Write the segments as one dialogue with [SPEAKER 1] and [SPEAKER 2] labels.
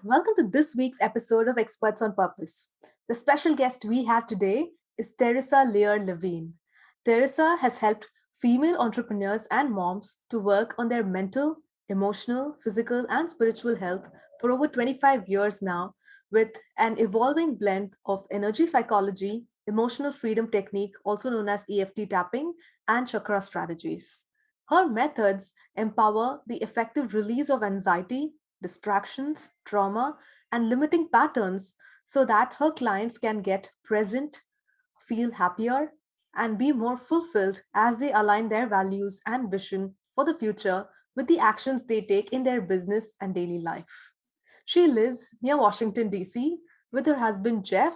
[SPEAKER 1] welcome to this week's episode of Experts on Purpose. The special guest we have today is Theresa Lear Levine. Theresa has helped female entrepreneurs and moms to work on their mental, emotional, physical, and spiritual health for over 25 years now with an evolving blend of energy psychology, emotional freedom technique, also known as EFT tapping, and chakra strategies. Her methods empower the effective release of anxiety, distractions, trauma, and limiting patterns so that her clients can get present, feel happier, and be more fulfilled as they align their values and vision for the future with the actions they take in their business and daily life. She lives near Washington, D.C., with her husband Jeff,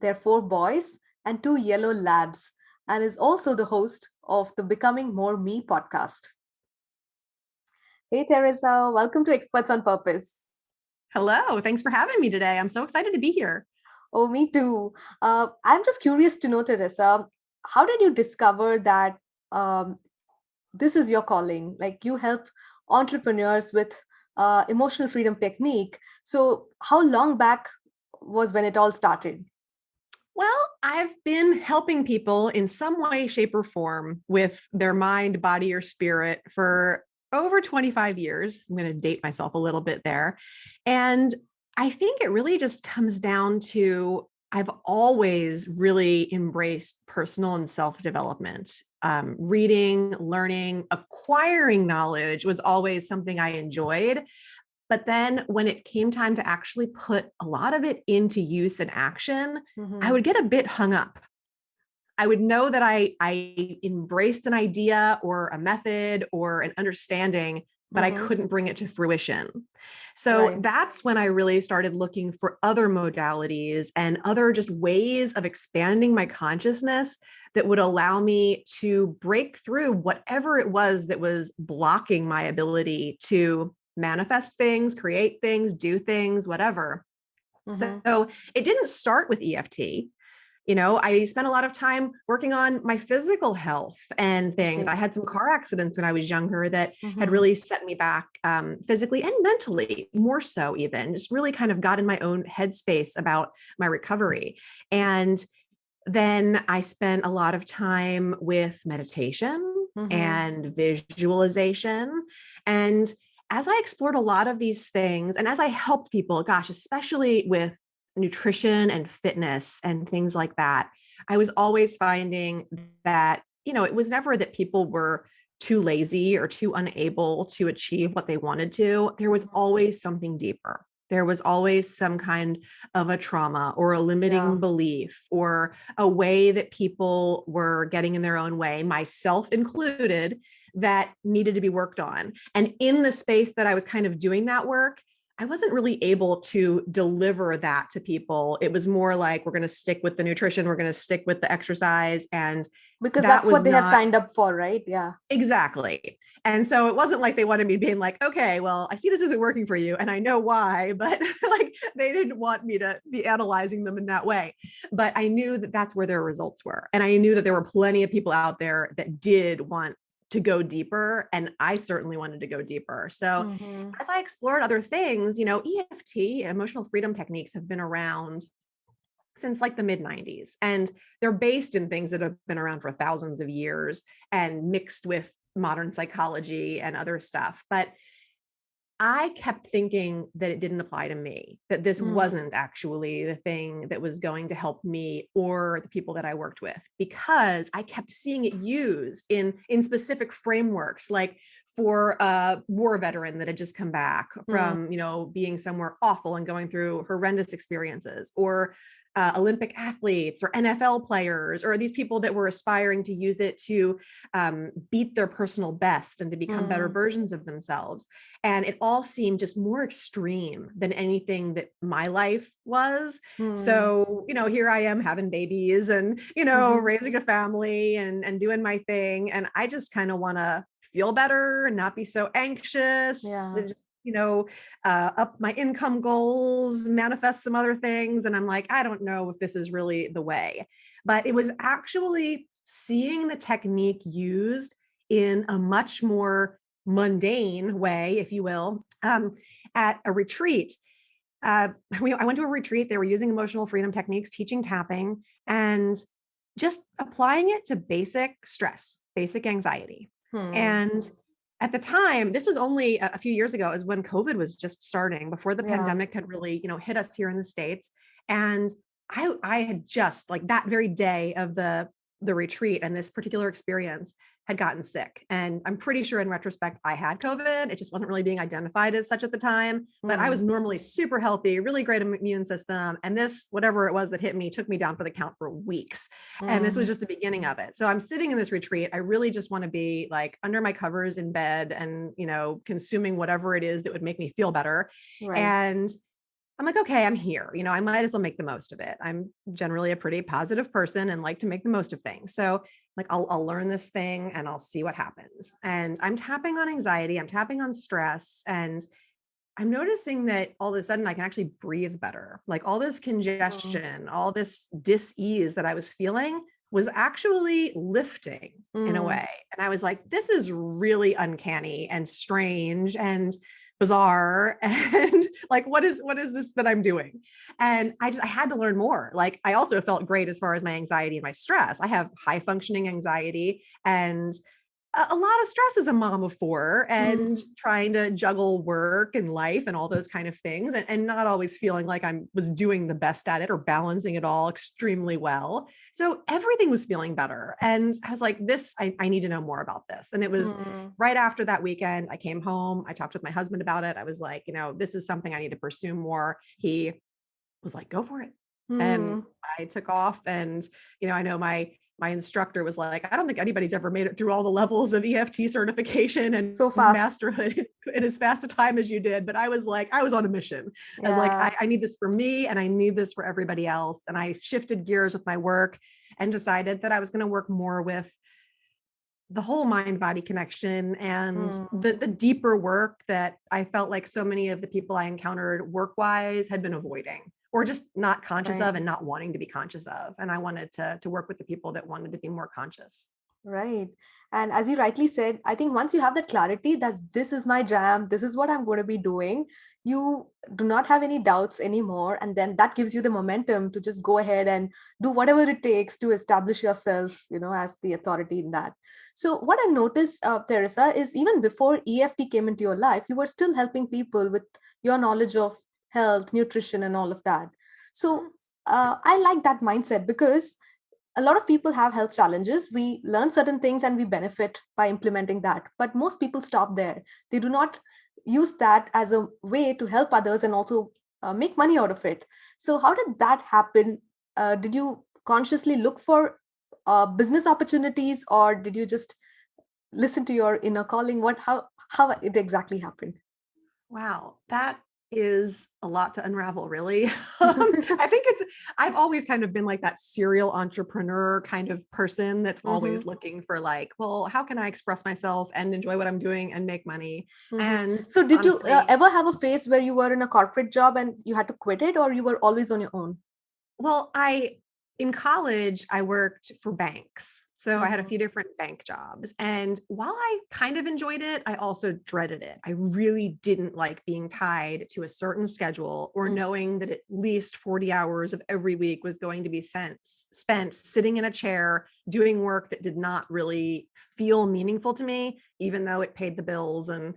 [SPEAKER 1] their four boys, and two yellow labs, and is also the host of the Becoming More Me podcast. Hey, Teresa, welcome to Experts on Purpose.
[SPEAKER 2] Hello, thanks for having me today. I'm so excited to be here.
[SPEAKER 1] Oh, me too. I'm just curious to know, Teresa, how did you discover that this is your calling? Like you help entrepreneurs with emotional freedom technique. So, how long back was when it all started?
[SPEAKER 2] Well, I've been helping people in some way, shape, or form with their mind, body, or spirit for over 25 years. I'm going to date myself a little bit there. And I think it really just comes down to I've always really embraced personal and self-development. Reading, learning, acquiring knowledge was always something I enjoyed. But then when it came time to actually put a lot of it into use and action, I would get a bit hung up. I would know that I embraced an idea or a method or an understanding, but I couldn't bring it to fruition. So
[SPEAKER 1] Right.
[SPEAKER 2] that's when I really started looking for other modalities and other just ways of expanding my consciousness that would allow me to break through whatever it was that was blocking my ability to manifest things, create things, do things, whatever.
[SPEAKER 1] Mm-hmm.
[SPEAKER 2] So it didn't start with EFT. I spent a lot of time working on my physical health and things.
[SPEAKER 1] Okay.
[SPEAKER 2] I had some car accidents when I was younger that had
[SPEAKER 1] Mm-hmm.
[SPEAKER 2] really set me back physically and mentally, more so even, just really kind of got in my own headspace about my recovery. And then I spent a lot of time with meditation
[SPEAKER 1] Mm-hmm.
[SPEAKER 2] and visualization. And as I explored a lot of these things, and as I helped people, gosh, especially with nutrition and fitness and things like that, I was always finding that, it was never that people were too lazy or too unable to achieve what they wanted to. There was always something deeper. There was always some kind of a trauma or a
[SPEAKER 1] Yeah.
[SPEAKER 2] limiting belief or a way that people were getting in their own way, myself included, that needed to be worked on. And in the space that I was kind of doing that work, I wasn't really able to deliver that to people. It was more like, we're going to stick with the nutrition, we're going to stick with the exercise. And
[SPEAKER 1] Because
[SPEAKER 2] that
[SPEAKER 1] that's what
[SPEAKER 2] was
[SPEAKER 1] they have
[SPEAKER 2] not
[SPEAKER 1] signed up for, right? Yeah.
[SPEAKER 2] exactly. And so it wasn't like they wanted me being like, okay, well, I see this isn't working for you and I know why, but like they didn't want me to be analyzing them in that way. But I knew that that's where their results were. And I knew that there were plenty of people out there that did want to go deeper. And I certainly wanted to go deeper. So
[SPEAKER 1] Mm-hmm.
[SPEAKER 2] as I explored other things, EFT, emotional freedom techniques, have been around since like the mid 90s. And they're based in things that have been around for thousands of years and mixed with modern psychology and other stuff. But I kept thinking that it didn't apply to me, that this wasn't actually the thing that was going to help me or the people that I worked with, because I kept seeing it used in specific frameworks, like for a war veteran that had just come back from, being somewhere awful and going through horrendous experiences, or Olympic athletes or NFL players, or these people that were aspiring to use it to beat their personal best and to become better versions of themselves. And it all seemed just more extreme than anything that my life was.
[SPEAKER 1] Mm-hmm.
[SPEAKER 2] So, here I am having babies and,
[SPEAKER 1] Mm-hmm.
[SPEAKER 2] raising a family and doing my thing. And I just kind of want to feel better and not be so anxious.
[SPEAKER 1] Yeah.
[SPEAKER 2] And just, up my income goals, manifest some other things. And I'm like, I don't know if this is really the way. But it was actually seeing the technique used in a much more mundane way, if you will, at a retreat. I went to a retreat. They were using emotional freedom techniques, teaching tapping, and just applying it to basic stress, basic anxiety.
[SPEAKER 1] Hmm.
[SPEAKER 2] And at the time, this was only a few years ago, is when COVID was just starting, before the
[SPEAKER 1] Yeah.
[SPEAKER 2] pandemic had really, hit us here in the States. And I had just, like, that very day of the retreat and this particular experience, had gotten sick. And I'm pretty sure in retrospect, I had COVID. It just wasn't really being identified as such at the time. But I
[SPEAKER 1] Hmm.
[SPEAKER 2] was normally super healthy, really great immune system. And this, whatever it was that hit me, took me down for the count for weeks. And this was
[SPEAKER 1] Hmm.
[SPEAKER 2] just the beginning of it. So I'm sitting in this retreat. I really just want to be like under my covers in bed and, consuming whatever it is that would make me feel better.
[SPEAKER 1] Right.
[SPEAKER 2] And I'm like, okay, I'm here. I might as well make the most of it. I'm generally a pretty positive person and like to make the most of things. So, like, I'll learn this thing and I'll see what happens. And I'm tapping on anxiety, I'm tapping on stress, and I'm noticing that all of a sudden I can actually breathe better. Like, all this
[SPEAKER 1] Hmm.
[SPEAKER 2] congestion, all this dis-ease that I was feeling was actually lifting in a
[SPEAKER 1] Hmm.
[SPEAKER 2] way. And I was like, this is really uncanny and strange and bizarre. And like, what is this that I'm doing? And I had to learn more. Like, I also felt great as far as my anxiety and my stress. I have high functioning anxiety, and a lot of stress as a mom of four, and
[SPEAKER 1] Hmm.
[SPEAKER 2] trying to juggle work and life and all those kind of things, and not always feeling like I was doing the best at it or balancing it all extremely well. So everything was feeling better. And I was like, I need to know more about this. And it was
[SPEAKER 1] Hmm.
[SPEAKER 2] right after that weekend, I came home, I talked with my husband about it. I was like, this is something I need to pursue more. He was like, go for it. And
[SPEAKER 1] Hmm.
[SPEAKER 2] I took off. And, I know my instructor was like, I don't think anybody's ever made it through all the levels of EFT certification and
[SPEAKER 1] So fast.
[SPEAKER 2] masterhood in as fast a time as you did. But I was like, I was on a mission. I was like,
[SPEAKER 1] Yeah.
[SPEAKER 2] I need this for me and I need this for everybody else. And I shifted gears with my work and decided that I was going to work more with the whole mind body connection and
[SPEAKER 1] Hmm.
[SPEAKER 2] the deeper work that I felt like so many of the people I encountered work wise had been avoiding, or just not conscious
[SPEAKER 1] Right.
[SPEAKER 2] of and not wanting to be conscious of. And I wanted to work with the people that wanted to be more conscious.
[SPEAKER 1] Right. And as you rightly said, I think once you have that clarity that this is my jam, this is what I'm going to be doing, you do not have any doubts anymore. And then that gives you the momentum to just go ahead and do whatever it takes to establish yourself, as the authority in that. So, what I noticed, Teresa, is even before EFT came into your life, you were still helping people with your knowledge of health, nutrition, and all of that. So, I like that mindset because a lot of people have health challenges. We learn certain things and we benefit by implementing that. But most people stop there. They do not use that as a way to help others and also make money out of it. So, how did that happen? Did you consciously look for business opportunities, or did you just listen to your inner calling? How it exactly happened?
[SPEAKER 2] Wow, that is a lot to unravel, really. I think I've always kind of been like that serial entrepreneur kind of person that's always
[SPEAKER 1] Hmm.
[SPEAKER 2] looking for, like, well, how can I express myself and enjoy what I'm doing and make money?
[SPEAKER 1] Hmm.
[SPEAKER 2] And
[SPEAKER 1] So, did you
[SPEAKER 2] honestly,
[SPEAKER 1] ever have a phase where you were in a corporate job and you had to quit it, or you were always on your own?
[SPEAKER 2] well, in college, I worked for banks. So I had a
[SPEAKER 1] Mhm.
[SPEAKER 2] few different bank jobs. And while I kind of enjoyed it, I also dreaded it. I really didn't like being tied to a certain schedule, or
[SPEAKER 1] Mhm.
[SPEAKER 2] knowing that at least 40 hours of every week was going to be spent sitting in a chair doing work that did not really feel meaningful to me, even though it paid the bills and,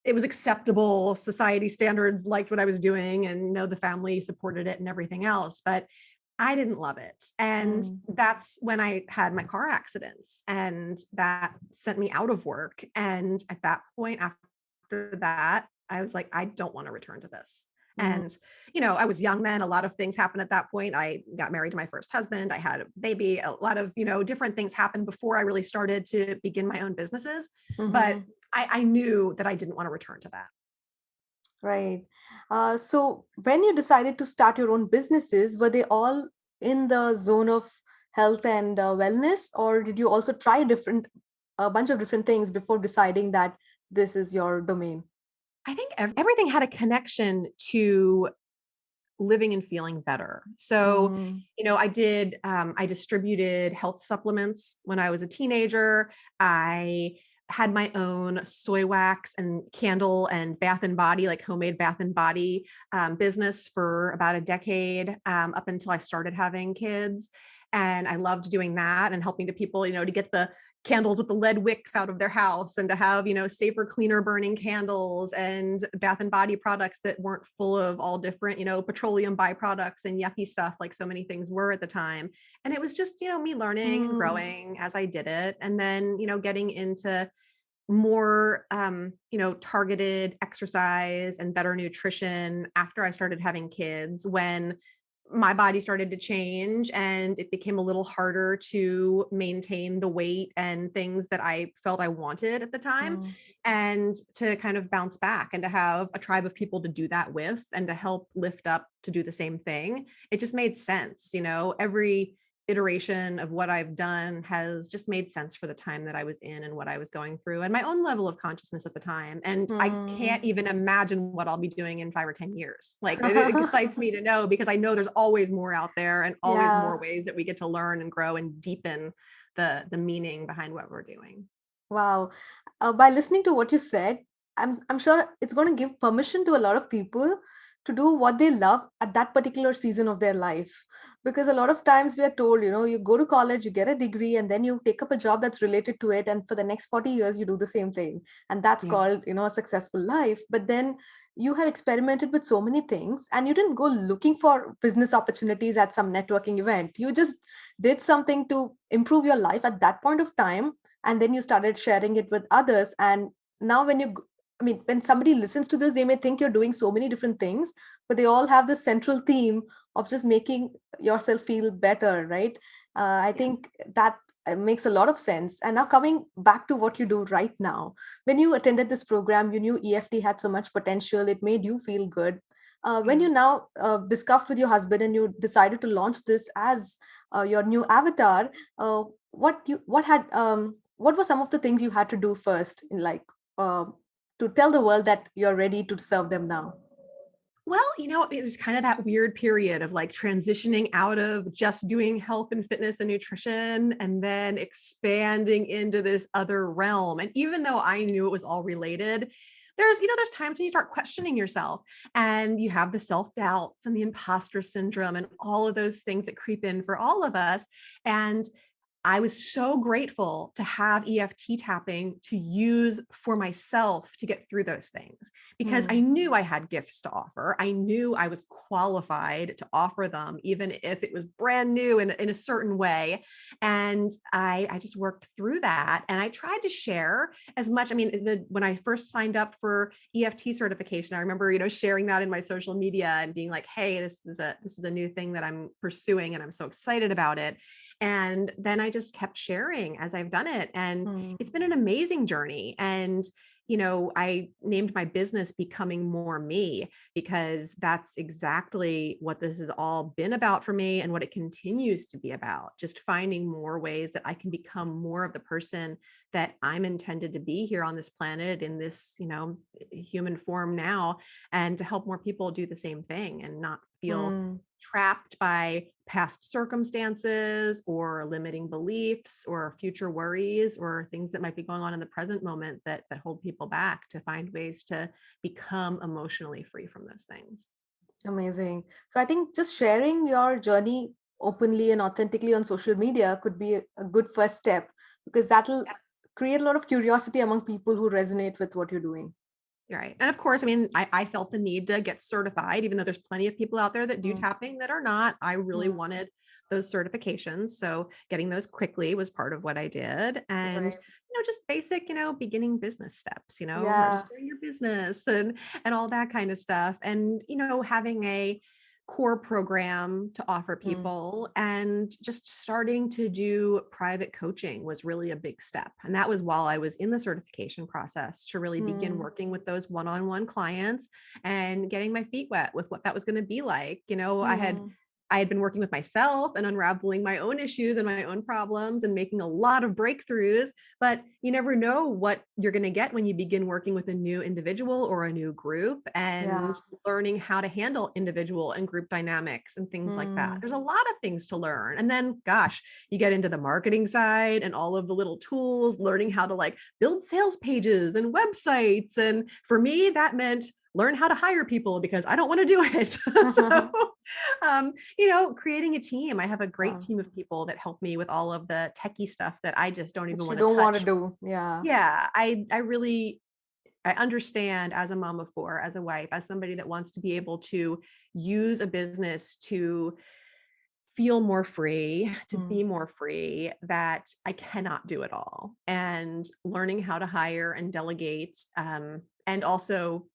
[SPEAKER 2] it was acceptable. Society standards liked what I was doing, and the family supported it and everything else. But I didn't love it. And
[SPEAKER 1] Mm.
[SPEAKER 2] that's when I had my car accidents, and that sent me out of work. And at that point, after that, I was like, I don't want to return to this.
[SPEAKER 1] Mm.
[SPEAKER 2] And, I was young then. A lot of things happened at that point. I got married to my first husband. I had a baby. A lot of, different things happened before I really started to begin my own businesses. But
[SPEAKER 1] Mhm.
[SPEAKER 2] I knew that I didn't want to return to that.
[SPEAKER 1] Right. So when you decided to start your own businesses, were they all in the zone of health and wellness, or did you also try a bunch of different things before deciding that this is your domain?
[SPEAKER 2] I think everything had a connection to living and feeling better. So,
[SPEAKER 1] Mm.
[SPEAKER 2] I distributed health supplements when I was a teenager. I had my own soy wax and candle and bath and body, like homemade bath and body business for about a decade, up until I started having kids. And I loved doing that and helping to people, to get the candles with the lead wicks out of their house and to have, safer, cleaner burning candles and bath and body products that weren't full of all different, petroleum byproducts and yucky stuff like so many things were at the time. And it was just, me learning and
[SPEAKER 1] Mm,
[SPEAKER 2] growing as I did it. And then, getting into more targeted exercise and better nutrition after I started having kids, when my body started to change and it became a little harder to maintain the weight and things that I felt I wanted at the time,
[SPEAKER 1] mm,
[SPEAKER 2] and to kind of bounce back and to have a tribe of people to do that with and to help lift up to do the same thing. It just made sense. Every iteration of what I've done has just made sense for the time that I was in and what I was going through and my own level of consciousness at the time. And I
[SPEAKER 1] mm.
[SPEAKER 2] can't even imagine what I'll be doing in 5 or 10 years. Like it excites me to know, because I know there's always more out there and always more
[SPEAKER 1] Yeah.
[SPEAKER 2] ways that we get to learn and grow and deepen the meaning behind what we're doing.
[SPEAKER 1] Wow. By listening to what you said, I'm sure it's going to give permission to a lot of people to do what they love at that particular season of their life. Because a lot of times we are told, you go to college, you get a degree, and then you take up a job that's related to it, and for the next 40 years you do the same thing. And that's
[SPEAKER 2] Yeah.
[SPEAKER 1] called, a successful life. But then you have experimented with so many things, and you didn't go looking for business opportunities at some networking event. You just did something to improve your life at that point of time, and then you started sharing it with others. And now when somebody listens to this, they may think you're doing so many different things, but they all have this central theme of just making yourself feel better, right? I
[SPEAKER 2] Yeah.
[SPEAKER 1] think that makes a lot of sense. And now coming back to what you do right now, when you attended this program, you knew EFT had so much potential, it made you feel good. When
[SPEAKER 2] Yeah.
[SPEAKER 1] you now discussed with your husband and you decided to launch this as your new avatar, uh, what were some of the things you had to do first in uh, to tell the world that you're ready to serve them now?
[SPEAKER 2] Well, it was kind of that weird period of like transitioning out of just doing health and fitness and nutrition and then expanding into this other realm. And even though I knew it was all related, there's times when you start questioning yourself and you have the self-doubts and the imposter syndrome and all of those things that creep in for all of us. And I was so grateful to have EFT tapping to use for myself to get through those things, because I
[SPEAKER 1] Hmm.
[SPEAKER 2] knew I had gifts to offer. I knew I was qualified to offer them, even if it was brand new in a certain way. And I just worked through that. And I tried to share as much. I mean, when I first signed up for EFT certification, I remember, sharing that in my social media and being like, hey, this is a new thing that I'm pursuing and I'm so excited about it. And then I just kept sharing as I've done it. And
[SPEAKER 1] Hmm.
[SPEAKER 2] it's been an amazing journey. And, I named my business Becoming More Me, because that's exactly what this has all been about for me and what it continues to be about. Just finding more ways that I can become more of the person that I'm intended to be here on this planet in this, human form now, and to help more people do the same thing and not feel
[SPEAKER 1] Hmm.
[SPEAKER 2] trapped by past circumstances or limiting beliefs or future worries or things that might be going on in the present moment that hold people back, to find ways to become emotionally free from those things.
[SPEAKER 1] Amazing. So I think just sharing your journey openly and authentically on social media could be a good first step, because that'll
[SPEAKER 2] Yes.
[SPEAKER 1] create a lot of curiosity among people who resonate with what you're doing.
[SPEAKER 2] Right. And of course, I mean, I felt the need to get certified, even though there's plenty of people out there that do
[SPEAKER 1] Mm,
[SPEAKER 2] tapping that are not. I really
[SPEAKER 1] mm,
[SPEAKER 2] wanted those certifications. So getting those quickly was part of what I did. And,
[SPEAKER 1] right.
[SPEAKER 2] just basic, beginning business steps,
[SPEAKER 1] Yeah.
[SPEAKER 2] registering your business and all that kind of stuff. And, having a core program to offer
[SPEAKER 1] Mm,
[SPEAKER 2] people and just starting to do private coaching was really a big step. And that was while I was in the certification process, to really begin
[SPEAKER 1] mm,
[SPEAKER 2] working with those one-on-one clients and getting my feet wet with what that was going to be like. I had
[SPEAKER 1] mm,
[SPEAKER 2] I had been working with myself and unraveling my own issues and my own problems and making a lot of breakthroughs. But you never know what you're going to get when you begin working with a new individual or a new group
[SPEAKER 1] Yeah.
[SPEAKER 2] and learning how to handle individual and group dynamics and things like that.
[SPEAKER 1] Mm.
[SPEAKER 2] There's a lot of things to learn. And then, gosh, you get into the marketing side and all of the little tools, learning how to like build sales pages and websites. And for me, that meant learn how to hire people because I don't want to do it. So, creating a team. I have a great
[SPEAKER 1] Wow.
[SPEAKER 2] team of people that help me with all of the techie stuff that I just don't even
[SPEAKER 1] Which you
[SPEAKER 2] want to
[SPEAKER 1] don't want to
[SPEAKER 2] touch.
[SPEAKER 1] do. Yeah.
[SPEAKER 2] Yeah, I really I understand as a mom of four, as a wife, as somebody that wants to be able to use a business to feel more free, to
[SPEAKER 1] Mm.
[SPEAKER 2] be more free, that I cannot do it all. And learning how to hire and delegate, and also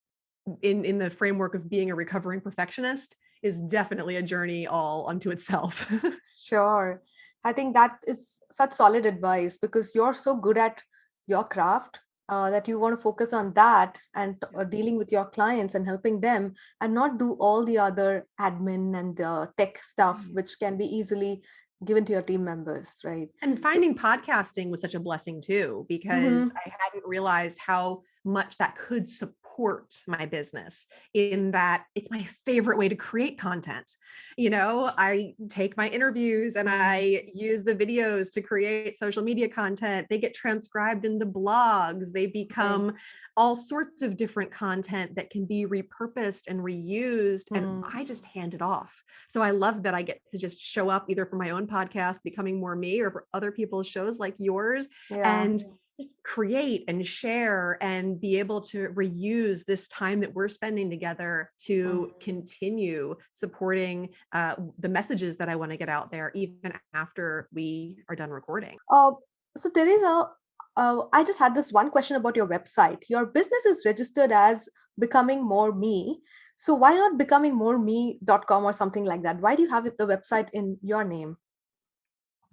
[SPEAKER 2] in the framework of being a recovering perfectionist is definitely a journey all unto itself.
[SPEAKER 1] Sure. I think that is such solid advice because you're so good at your craft that you want to focus on that and dealing with your clients and helping them and not do all the other admin and the tech stuff,
[SPEAKER 2] Right.
[SPEAKER 1] which can be easily given to your team members, right?
[SPEAKER 2] And
[SPEAKER 1] So,
[SPEAKER 2] finding podcasting was such a blessing too, because
[SPEAKER 1] mhm.
[SPEAKER 2] I hadn't realized how much that could support my business in that it's my favorite way to create content. I take my interviews and
[SPEAKER 1] Mm.
[SPEAKER 2] I use the videos to create social media content. They get transcribed into blogs. They
[SPEAKER 1] Right.
[SPEAKER 2] become all sorts of different content that can be repurposed and reused. And
[SPEAKER 1] Mm.
[SPEAKER 2] I just hand it off. So I love that I get to just show up either for my own podcast, Becoming More Me, or for other people's shows like yours,
[SPEAKER 1] Yeah.
[SPEAKER 2] and just create and share and be able to reuse this time that we're spending together to
[SPEAKER 1] Mm.
[SPEAKER 2] continue supporting the messages that I want to get out there, even after we are done recording.
[SPEAKER 1] Uh, so Teresa, I just had this one question about your website. Your business is registered as Becoming More Me. So why not becomingmoreme.com or something like that? Why do you have the website in your name?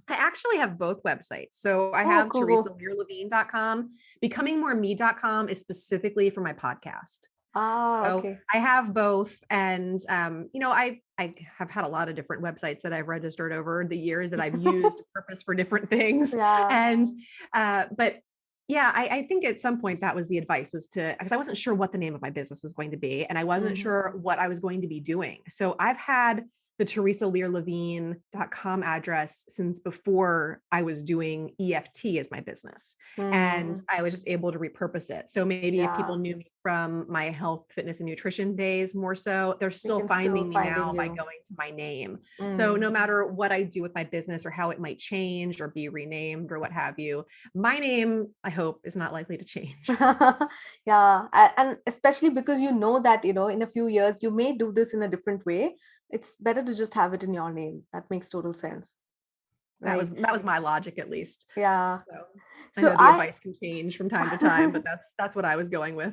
[SPEAKER 2] I actually have both websites. So I
[SPEAKER 1] Oh,
[SPEAKER 2] have
[SPEAKER 1] cool, cool.
[SPEAKER 2] teresalearlevine.com. Becomingmoreme.com is specifically for my podcast.
[SPEAKER 1] Ah,
[SPEAKER 2] So
[SPEAKER 1] okay.
[SPEAKER 2] I have both. And, I have had a lot of different websites that I've registered over the years that I've used to purpose for different things.
[SPEAKER 1] Yeah.
[SPEAKER 2] And, but yeah, I think at some point that was the advice, was to, because I wasn't sure what the name of my business was going to be. And I wasn't
[SPEAKER 1] Mhm.
[SPEAKER 2] sure what I was going to be doing. So I've had the teresalearlevine.com address since before I was doing EFT as my business. And
[SPEAKER 1] Mm.
[SPEAKER 2] I was just able to repurpose it. So maybe if people
[SPEAKER 1] Yeah,
[SPEAKER 2] knew me from my health, fitness, and nutrition days more so, they're
[SPEAKER 1] we
[SPEAKER 2] still
[SPEAKER 1] can still
[SPEAKER 2] finding me
[SPEAKER 1] finding
[SPEAKER 2] now by
[SPEAKER 1] you.
[SPEAKER 2] going to my name. So
[SPEAKER 1] Mm.
[SPEAKER 2] no matter what I do with my business or how it might change or be renamed or what have you, my name, I hope, is not likely to change.
[SPEAKER 1] Yeah, and especially because you know that, in a few years you may do this in a different way. It's better to just have it in your name. That makes total sense,
[SPEAKER 2] That
[SPEAKER 1] right?
[SPEAKER 2] was that was my logic, at least.
[SPEAKER 1] Yeah.
[SPEAKER 2] So I
[SPEAKER 1] So
[SPEAKER 2] know the
[SPEAKER 1] I
[SPEAKER 2] advice can change from time to time, but that's what I was going with.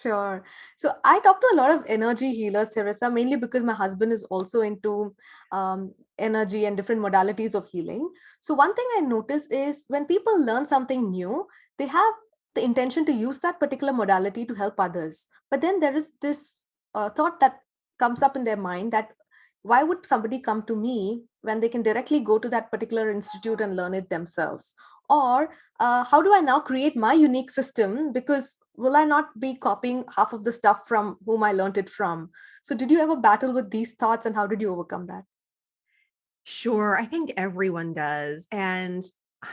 [SPEAKER 1] Sure. So I talk to a lot of energy healers, Teresa, mainly because my husband is also into energy and different modalities of healing. So one thing I notice is when people learn something new, they have the intention to use that particular modality to help others. But then there is this thought that comes up in their mind that why would somebody come to me when they can directly go to that particular institute and learn it themselves? Or how do I now create my unique system? Because will I not be copying half of the stuff from whom I learned it from? So, did you ever battle with these thoughts and how did you overcome that?
[SPEAKER 2] Sure, I think everyone does. And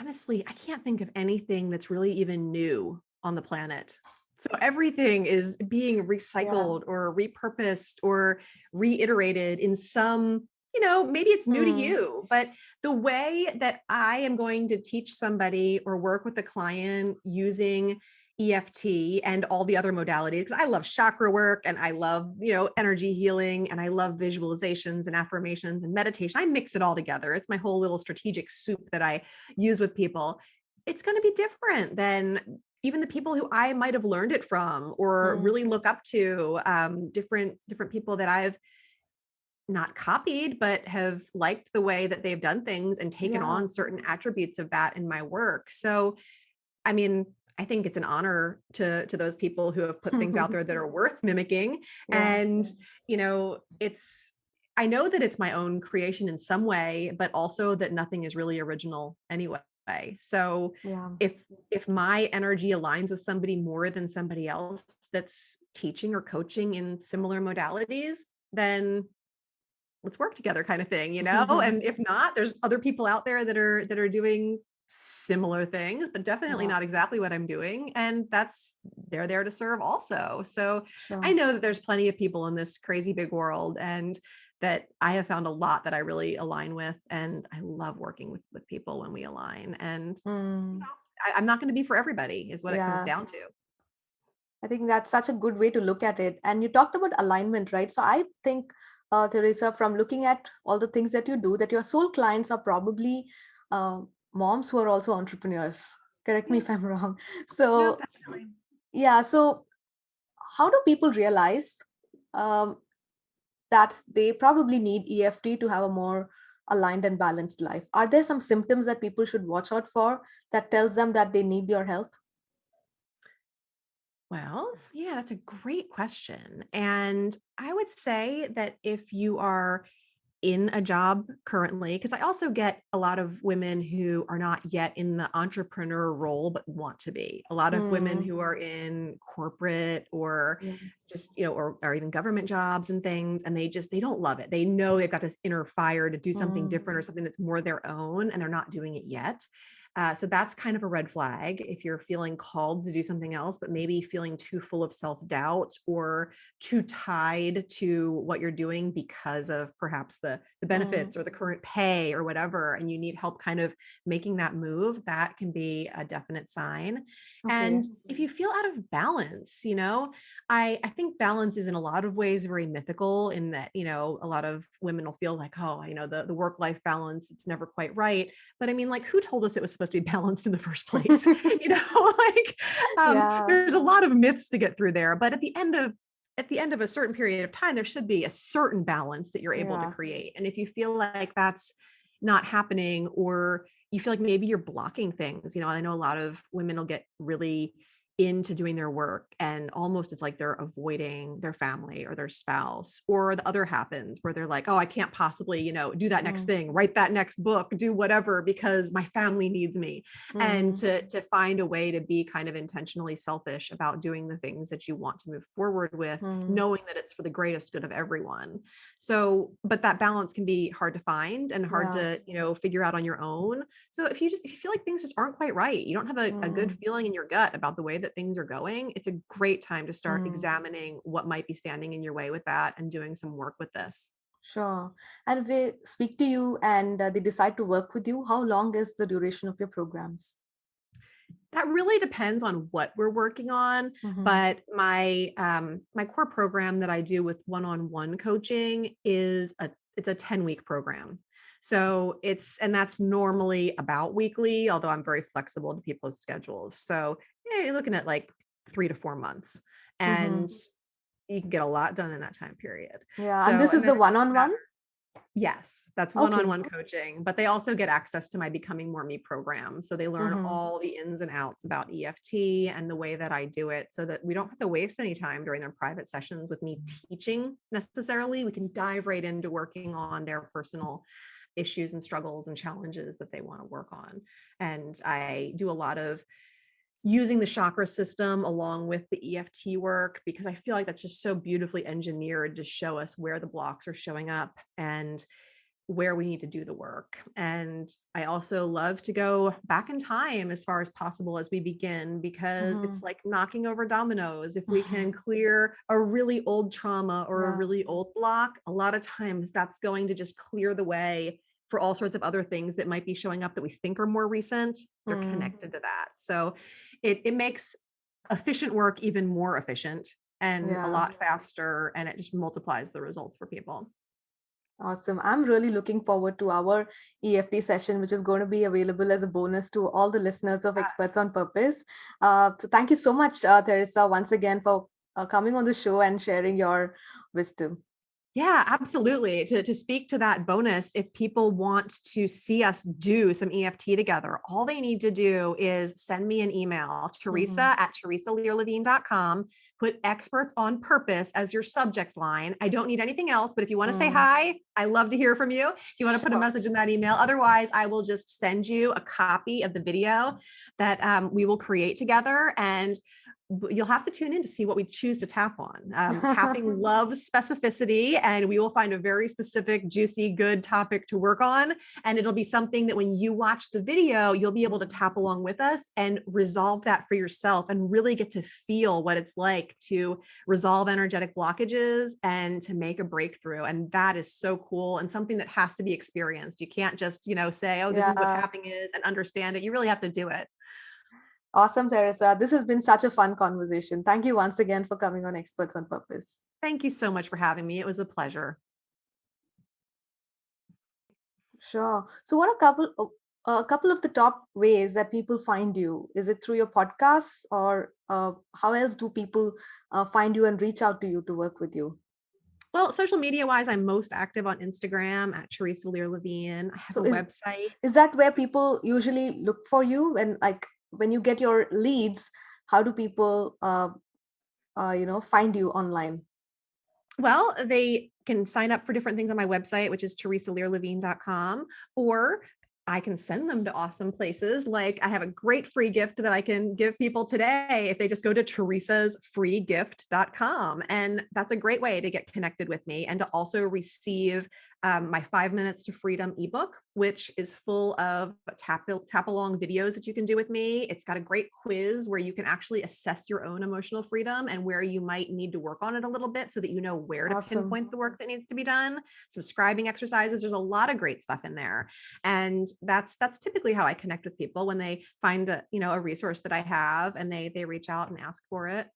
[SPEAKER 2] honestly, I can't think of anything that's really even new on the planet. So everything is being
[SPEAKER 1] Yeah.
[SPEAKER 2] recycled or repurposed or reiterated in some, maybe it's new to
[SPEAKER 1] Hmm.
[SPEAKER 2] you, but the way that I am going to teach somebody or work with a client using EFT and all the other modalities, because I love chakra work and I love, energy healing, and I love visualizations and affirmations and meditation. I mix it all together. It's my whole little strategic soup that I use with people. It's going to be different than even the people who I might have learned it from or
[SPEAKER 1] Hmm.
[SPEAKER 2] really look up to, different people that I've not copied, but have liked the way that they've done things and taken
[SPEAKER 1] Yeah.
[SPEAKER 2] on certain attributes of that in my work. So I mean, I think it's an honor to those people who have put things out there that are worth mimicking.
[SPEAKER 1] Yeah.
[SPEAKER 2] And, it's I know that it's my own creation in some way, but also that nothing is really original anyway. So
[SPEAKER 1] Yeah.
[SPEAKER 2] if my energy aligns with somebody more than somebody else that's teaching or coaching in similar modalities, then let's work together kind of thing, And if not, there's other people out there that are doing similar things, but definitely
[SPEAKER 1] Yeah,
[SPEAKER 2] not exactly what I'm doing. And they're there to serve also. So I
[SPEAKER 1] sure.
[SPEAKER 2] know that there's plenty of people in this crazy big world, and that I have found a lot that I really align with. And I love working with people when we align. And
[SPEAKER 1] Mm,
[SPEAKER 2] I'm not going to be for everybody, is what it comes
[SPEAKER 1] yeah.
[SPEAKER 2] down to.
[SPEAKER 1] I think that's such a good way to look at it. And you talked about alignment, right? So I think, Theresa, from looking at all the things that you do, that your soul clients are probably uh, moms who are also entrepreneurs. Correct me
[SPEAKER 2] Yeah,
[SPEAKER 1] if I'm wrong.
[SPEAKER 2] no,
[SPEAKER 1] So,
[SPEAKER 2] definitely.
[SPEAKER 1] yeah. So, how do people realize um, that they probably need EFT to have a more aligned and balanced life? Are there some symptoms that people should watch out for that tells them that they need your help?
[SPEAKER 2] Well, yeah, that's a great question. And I would say that if you are in a job currently, because I also get a lot of women who are not yet in the entrepreneur role but want to be. A lot of women
[SPEAKER 1] Mm,
[SPEAKER 2] who are in corporate or
[SPEAKER 1] yeah.
[SPEAKER 2] just, or even government jobs and things, and they don't love it. They know they've got this inner fire to do something
[SPEAKER 1] Mm,
[SPEAKER 2] different or something that's more their own, and they're not doing it yet. So that's kind of a red flag if you're feeling called to do something else, but maybe feeling too full of self-doubt or too tied to what you're doing because of perhaps the
[SPEAKER 1] mm,
[SPEAKER 2] benefits or the current pay or whatever, and you need help kind of making that move. That can be a definite sign. And
[SPEAKER 1] okay.
[SPEAKER 2] if you feel out of balance, I think balance is in a lot of ways very mythical, in that, a lot of women will feel like, oh, the work-life balance, it's never quite right. But I mean, like, who told us it was supposed to be balanced in the first place? Like,
[SPEAKER 1] Yeah,
[SPEAKER 2] there's a lot of myths to get through there. But at the end of a certain period of time, there should be a certain balance that you're able to
[SPEAKER 1] yeah.
[SPEAKER 2] create. And if you feel like that's not happening, or you feel like maybe you're blocking things, I know a lot of women will get really into doing their work, and almost it's like they're avoiding their family or their spouse, or the other happens where they're like, oh, I can't possibly, do that next
[SPEAKER 1] Mm,
[SPEAKER 2] thing, write that next book, do whatever, because my family needs me. And
[SPEAKER 1] mm,
[SPEAKER 2] to find a way to be kind of intentionally selfish about doing the things that you want to move forward with,
[SPEAKER 1] mm,
[SPEAKER 2] knowing that it's for the greatest good of everyone. So, but that balance can be hard to find and hard
[SPEAKER 1] yeah.
[SPEAKER 2] to, figure out on your own. So if you feel like things just aren't quite right, you don't have a good
[SPEAKER 1] Mm,
[SPEAKER 2] feeling in your gut about the way that things are going, it's a great time to start
[SPEAKER 1] mm,
[SPEAKER 2] examining what might be standing in your way with that and doing some work with this.
[SPEAKER 1] sure. And if they speak to you and they decide to work with you, how long is the duration of your programs?
[SPEAKER 2] That really depends on what we're working on,
[SPEAKER 1] Mm-hmm.
[SPEAKER 2] but my core program that I do with one-on-one coaching it's a 10-week program. So and that's normally about weekly, although I'm very flexible to people's schedules. So yeah, you're looking at like 3 to 4 months,
[SPEAKER 1] Mm-hmm.
[SPEAKER 2] and you can get a lot done in that time period.
[SPEAKER 1] Yeah. And
[SPEAKER 2] So,
[SPEAKER 1] this
[SPEAKER 2] and
[SPEAKER 1] is
[SPEAKER 2] then
[SPEAKER 1] the
[SPEAKER 2] it's just a
[SPEAKER 1] one-on-one?
[SPEAKER 2] matter. Yes, that's
[SPEAKER 1] Okay.
[SPEAKER 2] one-on-one coaching, but they also get access to my Becoming More Me program. So they learn
[SPEAKER 1] Mm-hmm.
[SPEAKER 2] all the ins and outs about EFT and the way that I do it, so that we don't have to waste any time during their private sessions with me teaching necessarily. We can dive right into working on their personal issues and struggles and challenges that they want to work on. And I do a lot of using the chakra system along with the EFT work, because I feel like that's just so beautifully engineered to show us where the blocks are showing up and where we need to do the work. And I also love to go back in time as far as possible as we begin, because
[SPEAKER 1] Mm-hmm.
[SPEAKER 2] it's like knocking over dominoes. If we can clear a really old trauma or a
[SPEAKER 1] Yeah.
[SPEAKER 2] really old block, a lot of times that's going to just clear the way for all sorts of other things that might be showing up that we think are more recent. They're
[SPEAKER 1] Mm,
[SPEAKER 2] connected to that. So it makes efficient work even more efficient and a
[SPEAKER 1] yeah.
[SPEAKER 2] lot faster, and it just multiplies the results for people.
[SPEAKER 1] Awesome. I'm really looking forward to our EFT session, which is going to be available as a bonus to all the listeners of Experts on
[SPEAKER 2] Yes.
[SPEAKER 1] Purpose. So thank you so much, Theresa, once again for coming on the show and sharing your wisdom.
[SPEAKER 2] Yeah, absolutely. To speak to that bonus, if people want to see us do some EFT together, all they need to do is send me an email,
[SPEAKER 1] Mhm.
[SPEAKER 2] Teresa@teresalearlevine.com, put experts on purpose as your subject line. I don't need anything else, but if you want to say
[SPEAKER 1] Mm.
[SPEAKER 2] hi, I love to hear from you. If you want to put a
[SPEAKER 1] Sure.
[SPEAKER 2] message in that email, otherwise, I will just send you a copy of the video that we will create together. And you'll have to tune in to see what we choose to tap on. Tapping loves specificity, and we will find a very specific, juicy, good topic to work on. And it'll be something that when you watch the video, you'll be able to tap along with us and resolve that for yourself and really get to feel what it's like to resolve energetic blockages and to make a breakthrough. And that is so cool and something that has to be experienced. You can't just, say, oh, this is what
[SPEAKER 1] Yeah.
[SPEAKER 2] tapping is and understand it. You really have to do it.
[SPEAKER 1] Awesome, Teresa. This has been such a fun conversation. Thank you once again for coming on Experts on Purpose.
[SPEAKER 2] Thank you so much for having me. It was a pleasure.
[SPEAKER 1] Sure. So, what a couple of the top ways that people find you? Is it through your podcasts, or how else do people find you and reach out to you to work with you?
[SPEAKER 2] Well, social media wise, I'm most active on Instagram at Theresa Lear Levine. I have
[SPEAKER 1] So,
[SPEAKER 2] a website.
[SPEAKER 1] is that where people usually look for you? And like when you get your leads, how do people find you online?
[SPEAKER 2] Well, they can sign up for different things on my website, which is teresalearlevine.com, or I can send them to awesome places. Like I have a great free gift that I can give people today if they just go to teresasfreegift.com. And that's a great way to get connected with me and to also receive my 5 minutes to freedom ebook, which is full of tap along videos that you can do with me. It's got a great quiz where you can actually assess your own emotional freedom and where you might need to work on it a little bit so that you know where to
[SPEAKER 1] Awesome.
[SPEAKER 2] pinpoint the work that needs to be done. Subscribing exercises. There's a lot of great stuff in there. And that's typically how I connect with people when they find a resource that I have and they reach out and ask for it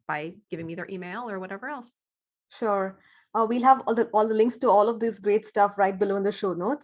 [SPEAKER 2] by giving me their email or whatever else.
[SPEAKER 1] Sure. We'll have all the links to all of this great stuff right below in the show notes.